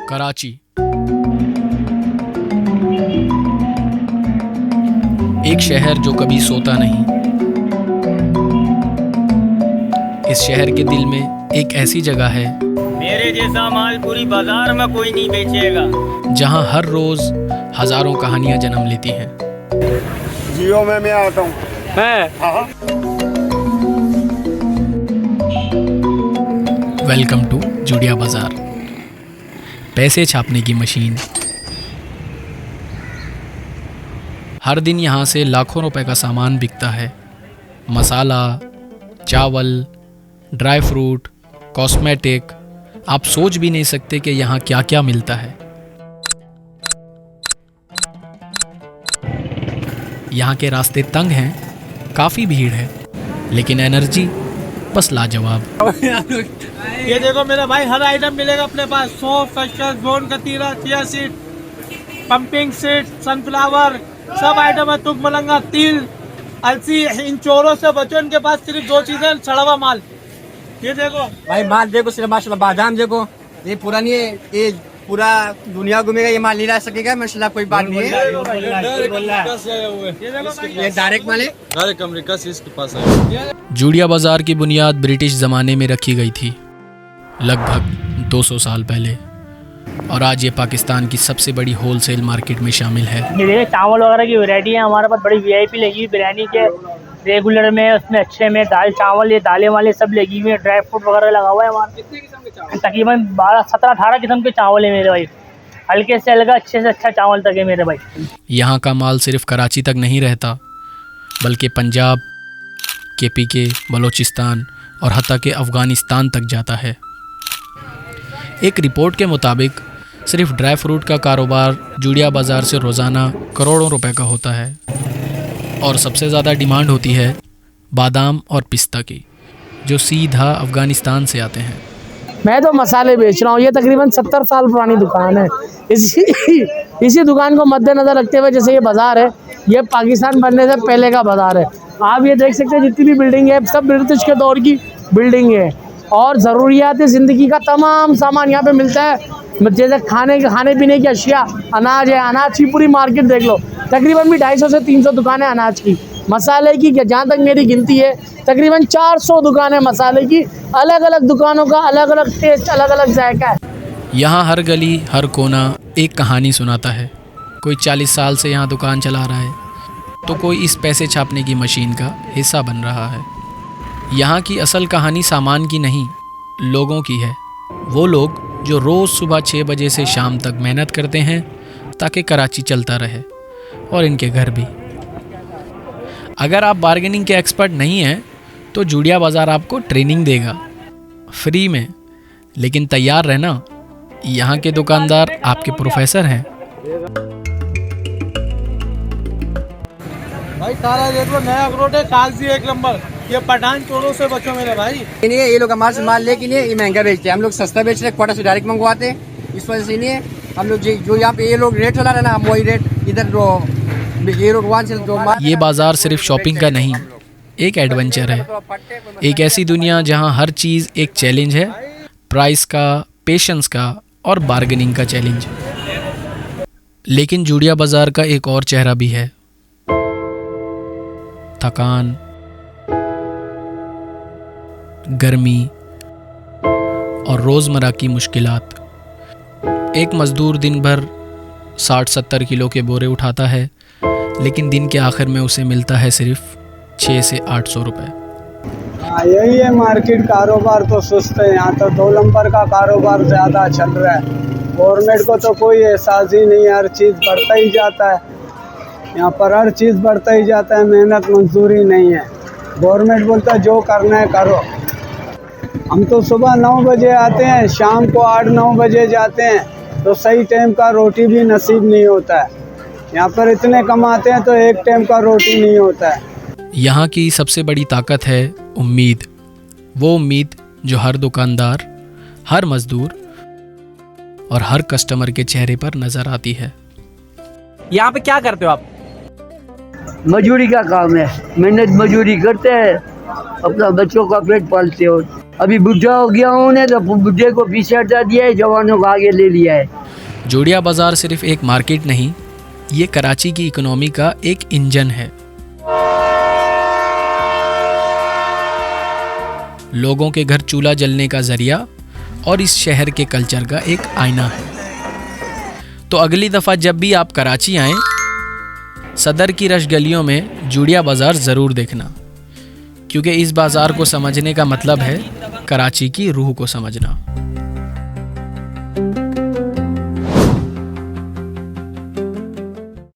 कराची एक शहर जो कभी सोता नहीं। इस शहर के दिल में एक ऐसी जगह है मेरे जैसा माल पूरी बाजार में कोई नहीं बेचेगा, जहां हर रोज हजारों कहानियां जन्म लेती हैं। जियो में मैं आता हूँ। वेलकम टू जुड़िया बाजार, पैसे छापने की मशीन। हर दिन यहाँ से लाखों रुपए का सामान बिकता है। मसाला, चावल, ड्राई फ्रूट, कॉस्मेटिक। आप सोच भी नहीं सकते कि यहाँ क्या क्या मिलता है। यहाँ के रास्ते तंग हैं, काफ़ी भीड़ है, लेकिन एनर्जी बस लाजवाब। ये देखो मेरा भाई, हर आइटम मिलेगा अपने पास। सौंफ, कस्टर्ड, गोंद कतीरा, chia seed, pumpkin seed, sunflower, सब आइटम है। तुक मलंगा, तिल, अलसी। इन चोरों से बचो, इनके पास सिर्फ दो चीजें, सड़ा हुआ माल। ये देखो भाई, माल देखो सिर्फ माशाल्लाह। बादाम देखो, ये पूरा नहीं है, ये पूरा दुनिया घूमेगा, ये माल नहीं ला सकेगा माशाल्लाह। कोई बात नहीं है, ये डायरेक्ट माल है, डायरेक्ट अमेरिका से इसके पास आया। जुड़िया बाजार की बुनियाद ब्रिटिश ज़माने में रखी गई थी, लगभग 200 साल पहले, और आज ये पाकिस्तान की सबसे बड़ी होलसेल मार्केट में शामिल है। ये देखिए चावल वगैरह की वैरायटी है हमारे पास, बड़ी वीआईपी लगी हुई बिरयानी के, रेगुलर में, उसमें अच्छे में, दाल चावल, ये दालें वाले सब लगी हुई है, ड्राई फ्रूट वगैरह लगा हुआ है हमारे। तकरीबन 12-17-18 किस्म के चावल है मेरे भाई, हल्के से हल्का, अच्छे से अच्छा चावल तक है मेरे भाई। यहाँ का माल सिर्फ कराची तक नहीं रहता, बल्कि पंजाब, KPK, बलूचिस्तान और हत्ता के अफ़गानिस्तान तक जाता है। एक रिपोर्ट के मुताबिक सिर्फ ड्राई फ्रूट का कारोबार जुड़िया बाज़ार से रोज़ाना करोड़ों रुपए का होता है, और सबसे ज़्यादा डिमांड होती है बादाम और पिस्ता की, जो सीधा अफ़गानिस्तान से आते हैं। मैं तो मसाले बेच रहा हूँ। ये तकरीबन 70 साल पुरानी दुकान है। इसी दुकान को मद्देनजर रखते हुए जैसे ये बाज़ार है, ये पाकिस्तान बनने से पहले का बाज़ार है। आप ये देख सकते हैं, जितनी भी बिल्डिंग है सब ब्रिटिश के दौर की बिल्डिंग है, और ज़रूरियात ज़िंदगी का तमाम सामान यहाँ पे मिलता है। जैसे खाने पीने की अशिया, अनाज है, अनाज की पूरी मार्केट देख लो। तकरीबन भी 250 से 300 दुकानें अनाज की, मसाले की, जहाँ तक मेरी गिनती है तकरीबन 400 दुकानें मसाले की। अलग अलग दुकानों का अलग अलग टेस्ट, अलग अलग जायका है। यहाँ हर गली, हर कोना एक कहानी सुनाता है। कोई 40 साल से यहाँ दुकान चला रहा है, तो कोई इस पैसे छापने की मशीन का हिस्सा बन रहा है। यहाँ की असल कहानी सामान की नहीं, लोगों की है। वो लोग जो रोज़ सुबह 6 बजे से शाम तक मेहनत करते हैं ताकि कराची चलता रहे, और इनके घर भी। अगर आप बार्गेनिंग के एक्सपर्ट नहीं हैं तो जुड़िया बाज़ार आपको ट्रेनिंग देगा फ्री में, लेकिन तैयार रहना, यहाँ के दुकानदार आपके प्रोफेसर हैं। भाई सारा देखो नया अखरोट है, कागजी एक नंबर। ये पठान चोरों से बचो मेरे भाई। नहीं है, ये लोग हमारे से माल लेकिन ये महंगा बेचते हैं। हम लोग सस्ता बेच रहे हैं, क्वार्टर से डायरेक्ट मंगवाते हैं। इस वजह से नहीं है, हम लोग जो यहाँ पे ये लोग रेट चला रहे ना, हम वही रेट इधर ये लोग वहाँ से। ये बाज़ार सिर्फ शॉपिंग का नहीं, एक एडवेंचर है, एक ऐसी दुनिया जहाँ हर चीज़ एक चैलेंज है, प्राइस का, पेशेंस का और बार्गेनिंग का चैलेंज। लेकिन जुड़िया बाज़ार का एक और चेहरा भी है, थकान, गर्मी और रोज़मर्रा की मुश्किलात। एक मज़दूर दिन भर 60-70 किलो के बोरे उठाता है, लेकिन दिन के आखिर में उसे मिलता है सिर्फ 600 से 800 रुपये। यही है मार्केट, कारोबार तो सुस्त है। यहाँ तो 2 नंबर का कारोबार ज़्यादा चल रहा है। गवर्नमेंट को तो कोई एहसास ही नहीं है, हर चीज़ बढ़ता ही जाता है। यहाँ पर हर चीज़ बढ़ता ही जाता है, मेहनत मंजूरी नहीं है। गवर्नमेंट बोलता है जो करना है करो। हम तो सुबह 9 बजे आते हैं, शाम को 8-9 बजे जाते हैं, तो सही टाइम का रोटी भी नसीब नहीं होता है। यहाँ पर इतने कमाते हैं तो एक टाइम का रोटी नहीं होता है। यहाँ की सबसे बड़ी ताकत है उम्मीद। वो उम्मीद जो हर दुकानदार, हर मजदूर और हर कस्टमर के चेहरे पर नजर आती है। यहाँ पे क्या करते हो आप? मजदूरी का काम है, मेहनत मजदूरी करते हैं, अपना बच्चों का पेट पालते हो। अभी बुढ़ा हो गया हूँ ने तो बुढ़े को पीछे हटा दिया है, जवानों को आगे ले लिया है। जोड़िया बाज़ार सिर्फ एक मार्केट नहीं, ये कराची की इकोनॉमी का एक इंजन है। लोगों के घर चूल्हा जलने का जरिया और इस शहर के कल्चर का एक आईना है। तो अगली दफ़ा जब भी आप कराची आएं, सदर की रश गलियों में जोड़िया बाज़ार ज़रूर देखना, क्योंकि इस बाज़ार को समझने का मतलब है कराची की रूह को समझना।